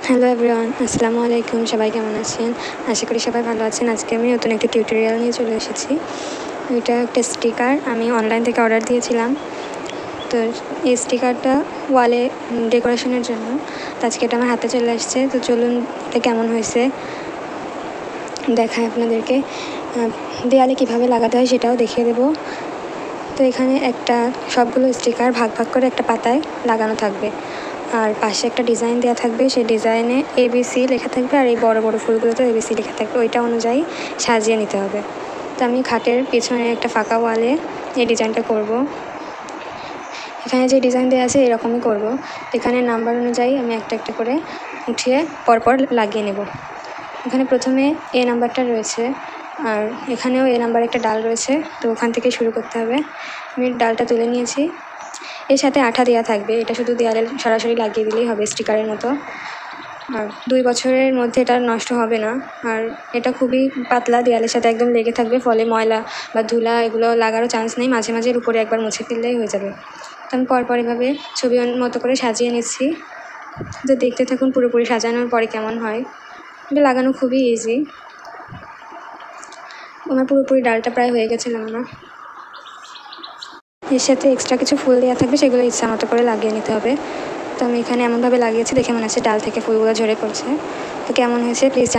Hello everyone, আসসালামু আলাইকুম। সবাই কেমন আছেন? আশা করি সবাই ভালো আছেন। আজকে আমি নতুন একটা টিউটোরিয়াল নিয়ে চলে এসেছি। এটা একটা স্টিকার আমি অনলাইন থেকে অর্ডার দিয়েছিলাম। তো এই স্টিকারটা ওয়ালে ডেকোরেশনের জন্য। তো আজকে এটা আমার হাতে চলে আসছে। তো চলুন এটা কেমন হয়েছে দেখায় আপনাদেরকে। দেয়ালে কীভাবে লাগাতে হয় সেটাও দেখিয়ে দেবো। তো এখানে সবগুলো স্টিকার ভাগ ভাগ করে একটা পাতায় লাগানো থাকবে, আর পাশে একটা ডিজাইন দেওয়া থাকবে। সেই ডিজাইনে ABC লেখা থাকবে, আর এই বড় বড় ফুলগুলোতে ABC লেখা থাকবে। ওইটা অনুযায়ী সাজিয়ে নিতে হবে। তো আমি খাটের পেছনে একটা ফাঁকা ওয়ালে এই ডিজাইনটা করব। এখানে যে ডিজাইন দেওয়া আছে এরকমই করব। এখানে নাম্বার অনুযায়ী আমি একটা একটা করে উঠিয়ে পরপর লাগিয়ে নেব। এখানে প্রথমে A নাম্বারটা রয়েছে, আর এখানেও A নাম্বার একটা ডাল রয়েছে। তো ওখান থেকে শুরু করতে হবে। আমি ডালটা তুলে নিয়েছি। এর সাথে আঠা দেওয়া থাকবে, এটা শুধু দেয়ালে সরাসরি লাগিয়ে দিলেই হবে স্টিকারের মতো। আর 2 বছরের মধ্যে এটা নষ্ট হবে না। আর এটা খুবই পাতলা, দেয়ালের সাথে একদম লেগে থাকবে, ফলে ময়লা বা ধুলা এগুলো লাগারও চান্স নেই। মাঝে মাঝে উপরে একবার মুছে ফেললেই হয়ে যাবে। তো আমি পরপর এভাবে ছবি মতো করে সাজিয়ে নিচ্ছি। তো দেখতে থাকুন পুরোপুরি সাজানোর পরে কেমন হয়। এটা লাগানো খুবই ইজি। আমার পুরোপুরি ডালটা প্রায় হয়ে গেছে লাগানো। এর সাথে এক্সট্রা কিছু ফুল দেওয়া থাকবে, সেগুলো ইচ্ছা মতো করে লাগিয়ে নিতে হবে। তো আমি এখানে এমনভাবে লাগিয়েছি, দেখে মনে হচ্ছে ডাল থেকে ফুলগুলো ঝরে পড়ছে। তো কেমন হয়েছে প্লিজ